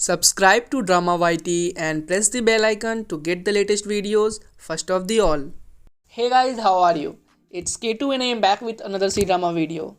Subscribe to Drama YT and press the bell icon to get the latest videos first of the all. Hey guys, how are you? It's K2 and I am back with another C-drama video.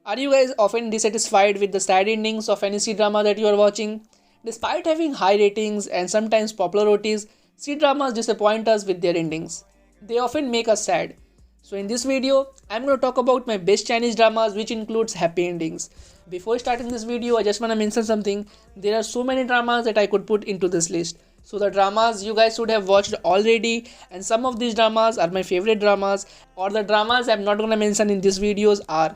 Are you guys often dissatisfied with the sad endings of any C-drama that you are watching? Despite having high ratings and sometimes popular OTs, C-dramas disappoint us with their endings. They often make us sad. So in this video, I'm going to talk about my best Chinese dramas which includes happy endings. Before starting this video, I just want to mention something. There are so many dramas that I could put into this list. So the dramas you guys should have watched already, and some of these dramas are my favorite dramas, or the dramas I'm not going to mention in these videos are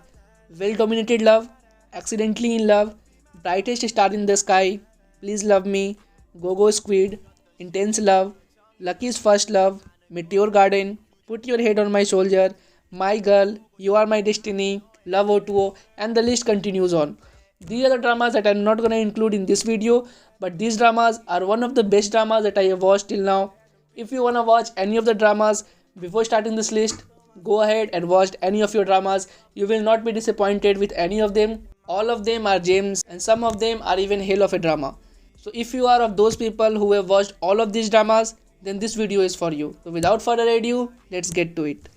Well Dominated Love, Accidentally in Love, Brightest Star in the Sky, Please Love Me, Go Go Squid, Intense Love, Lucky's First Love, Meteor Garden, Put Your Head on My Shoulder, My Girl, You Are My Destiny, Love O2O, and the list continues on. These are the dramas that I'm not gonna include in this video, but these dramas are one of the best dramas that I have watched till now. If you wanna watch any of the dramas before starting this list, go ahead and watch any of your dramas. You will not be disappointed with any of them. All of them are gems, and some of them are even hell of a drama. So if you are of those people who have watched all of these dramas, then this video is for you. So without further ado, let's get to it.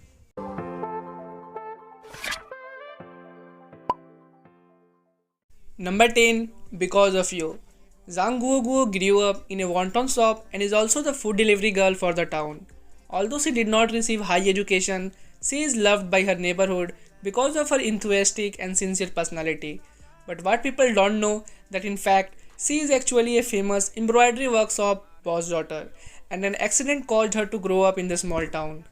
Number 10. Because of You. Zhang Guoguo grew up in a wonton shop and is also the food delivery girl for the town. Although she did not receive high education, she is loved by her neighborhood because of her enthusiastic and sincere personality. But what people don't know that in fact she is actually a famous embroidery workshop boss daughter, and an accident caused her to grow up in the small town.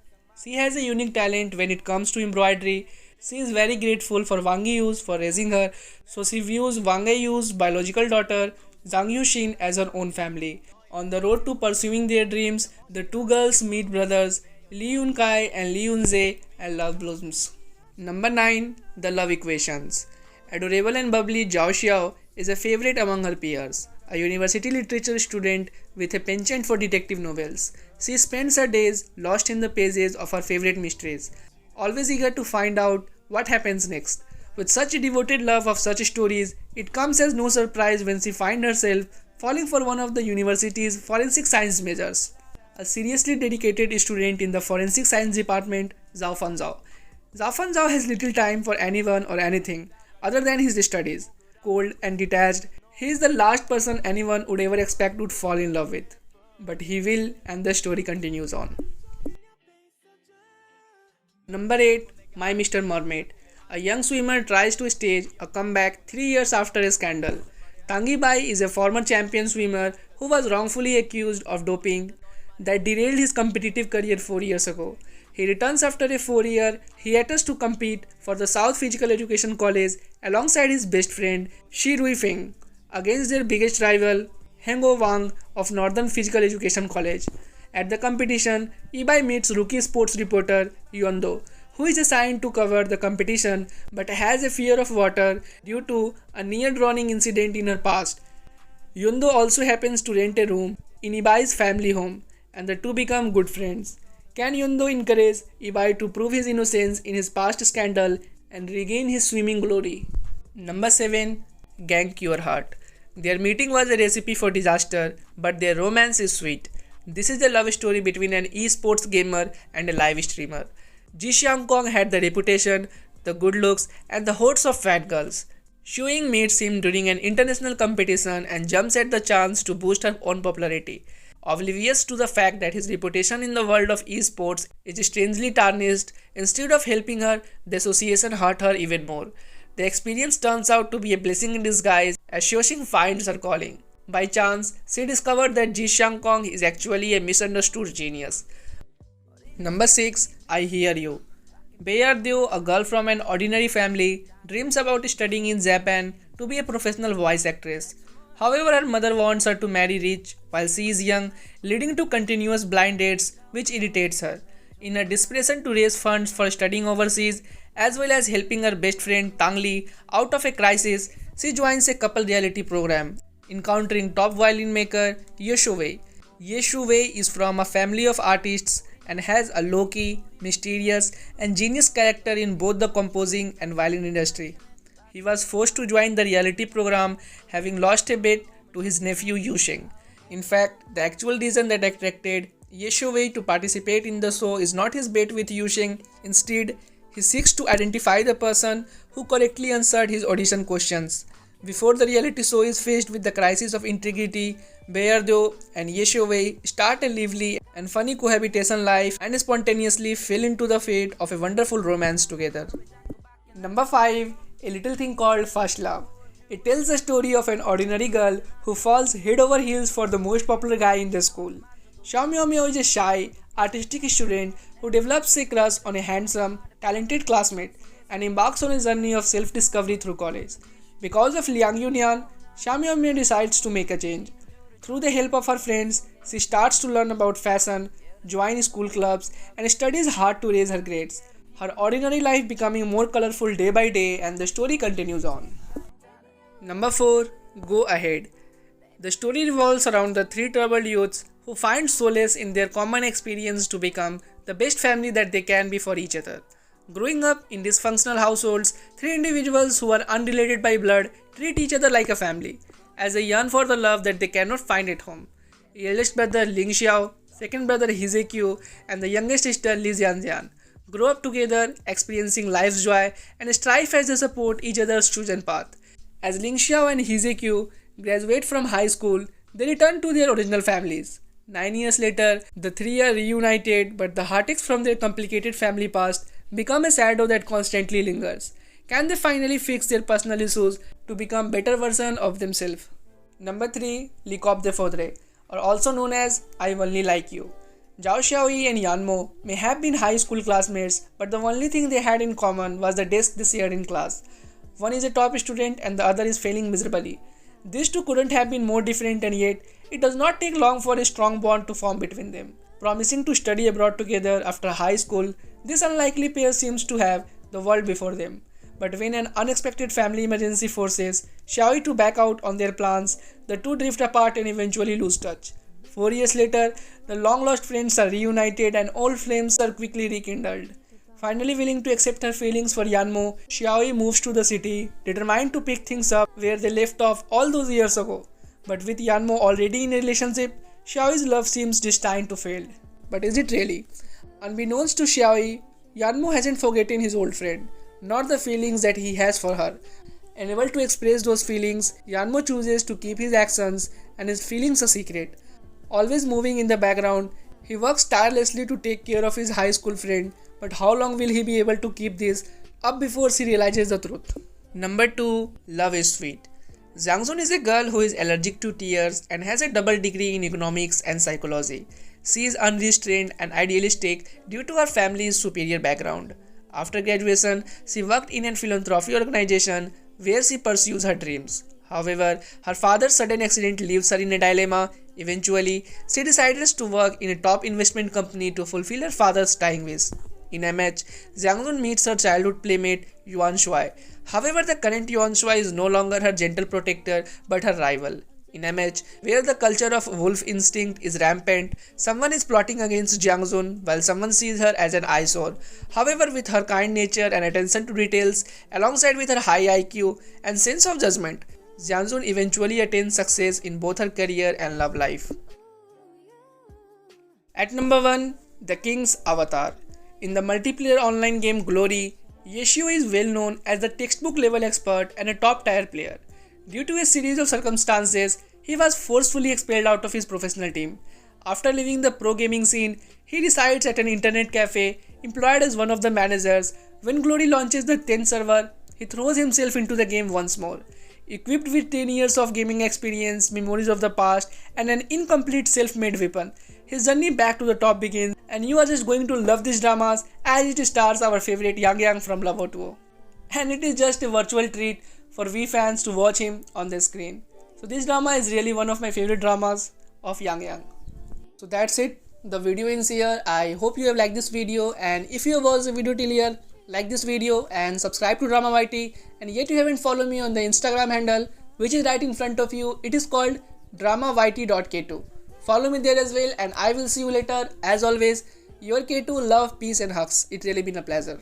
She has a unique talent when it comes to embroidery. She is very grateful for Wang Yiyu's for raising her, so she views Wang Yiyu's biological daughter, Zhang Yuxin, as her own family. On the road to pursuing their dreams, the two girls meet brothers Li Yunkai and Li Yunze, and love blossoms. Number 9. The Love Equations. Adorable and bubbly Zhao Xiao is a favorite among her peers. A university literature student with a penchant for detective novels, she spends her days lost in the pages of her favorite mysteries, always eager to find out what happens next. With such a devoted love of such stories, it comes as no surprise when she finds herself falling for one of the university's forensic science majors. A seriously dedicated student in the forensic science department, Zhao Fanzhao. Zhao Fanzhao has little time for anyone or anything other than his studies. Cold and detached, he is the last person anyone would ever expect would fall in love with. But he will, and the story continues on. Number 8. My Mr. Mermaid. A young swimmer tries to stage a comeback 3 years after a scandal. Tangi Bai is a former champion swimmer who was wrongfully accused of doping that derailed his competitive career 4 years ago. He returns after a 4-year hiatus to compete for the South Physical Education College alongside his best friend Shi Ruifeng against their biggest rival Hengo Wang of Northern Physical Education College. At the competition, Ibai meets rookie sports reporter Yondo, who is assigned to cover the competition but has a fear of water due to a near-drowning incident in her past. Yondo also happens to rent a room in Ibai's family home, and the two become good friends. Can Yondo encourage Ibai to prove his innocence in his past scandal and regain his swimming glory? Number 7. Gank Your Heart. Their meeting was a recipe for disaster, but their romance is sweet. This is a love story between an esports gamer and a live streamer. Ji Xiangkong had the reputation, the good looks, and the hordes of fat girls. Xu meets him during an international competition and jumps at the chance to boost her own popularity. Oblivious to the fact that his reputation in the world of esports is strangely tarnished, instead of helping her, the association hurt her even more. The experience turns out to be a blessing in disguise as Xiaoxing finds her calling. By chance, she discovered that Ji Xiangkong is actually a misunderstood genius. Number 6. I Hear You. Beiyardio, a girl from an ordinary family, dreams about studying in Japan to be a professional voice actress. However, her mother wants her to marry rich while she is young, leading to continuous blind dates which irritates her. In her desperation to raise funds for studying overseas, as well as helping her best friend Tang Li out of a crisis, she joins a couple reality program, encountering top violin maker Ye Shuwei. Ye Shuwei is from a family of artists and has a low-key, mysterious, and genius character in both the composing and violin industry. He was forced to join the reality program, having lost a bet to his nephew Yusheng. In fact, the actual reason that attracted Ye Xiuwei to participate in the show is not his bet with Yusheng. Instead, he seeks to identify the person who correctly answered his audition questions. Before the reality show is faced with the crisis of integrity, Beardo and Ye Xiuwei start a lively and funny cohabitation life and spontaneously fell into the fate of a wonderful romance together. Number 5. A Little Thing Called First Love. It tells the story of an ordinary girl who falls head over heels for the most popular guy in the school. Xiao Miao is a shy, artistic student who develops a crush on a handsome, talented classmate and embarks on a journey of self-discovery through college. Because of Liang Yunyan, Xiao Miao decides to make a change. Through the help of her friends, she starts to learn about fashion, join school clubs, and studies hard to raise her grades. Her ordinary life becoming more colorful day by day, and the story continues on. Number 4. Go Ahead. The story revolves around the three troubled youths who find solace in their common experience to become the best family that they can be for each other. Growing up in dysfunctional households, three individuals who are unrelated by blood treat each other like a family, as they yearn for the love that they cannot find at home. Eldest brother Ling Xiao, second brother Hizekyu, and the youngest sister Li Jianjian grow up together, experiencing life's joy and strive as they support each other's chosen path. As Ling Xiao and Hizekyu graduate from high school, they return to their original families. 9 years later, the three are reunited, but the heartaches from their complicated family past become a shadow that constantly lingers. Can they finally fix their personal issues to become better version of themselves? Number 3. Likop de Fodre, or also known as I Only Like You. Zhao Xiaoyi and Yanmo may have been high school classmates, but the only thing they had in common was the desk they shared in class. One is a top student and the other is failing miserably. These two couldn't have been more different, and yet it does not take long for a strong bond to form between them. Promising to study abroad together after high school, this unlikely pair seems to have the world before them. But when an unexpected family emergency forces Xiaoyi to back out on their plans, the two drift apart and eventually lose touch. 4 years later, the long-lost friends are reunited and old flames are quickly rekindled. Finally willing to accept her feelings for Yanmo, Xiaoyi moves to the city, determined to pick things up where they left off all those years ago. But with Yanmo already in a relationship, Xiaoyi's love seems destined to fail. But is it really? Unbeknownst to Xiaoyi, Yanmo hasn't forgotten his old friend, nor the feelings that he has for her. Unable to express those feelings, Yanmo chooses to keep his actions and his feelings a secret. Always moving in the background, he works tirelessly to take care of his high school friend, but how long will he be able to keep this up before she realizes the truth? Number 2. Love is Sweet. Zhangzun is a girl who is allergic to tears and has a double degree in economics and psychology. She is unrestrained and idealistic due to her family's superior background. After graduation, she worked in a philanthropy organization where she pursues her dreams. However, her father's sudden accident leaves her in a dilemma. Eventually, she decides to work in a top investment company to fulfill her father's dying wish. In MH, Zhangzun meets her childhood playmate Yuan Shuai. However, the current Yuan Shuai is no longer her gentle protector but her rival. In MH, where the culture of wolf instinct is rampant, someone is plotting against Jiangzun while someone sees her as an eyesore. However, with her kind nature and attention to details, alongside with her high IQ and sense of judgment, Jiangzun eventually attains success in both her career and love life. At number 1, The King's Avatar. In the multiplayer online game Glory, Ye Xiuwei is well known as the textbook level expert and a top tier player. Due to a series of circumstances, he was forcefully expelled out of his professional team. After leaving the pro gaming scene, he resides at an internet cafe, employed as one of the managers. When Glory launches the 10th server, he throws himself into the game once more. Equipped with 10 years of gaming experience, memories of the past, and an incomplete self-made weapon, his journey back to the top begins, and you are just going to love these dramas as it stars our favorite Yang Yang from Love O2O. And it is just a virtual treat for we fans to watch him on the screen. So this drama is really one of my favorite dramas of Yang Yang. So that's it. The video ends here. I hope you have liked this video, and if you have watched the video till here, like this video and subscribe to Drama YT, and yet you haven't followed me on the Instagram handle which is right in front of you. It is called dramayt.k2. Follow me there as well, and I will see you later. As always, your K2, love, peace and hugs. It's really been a pleasure.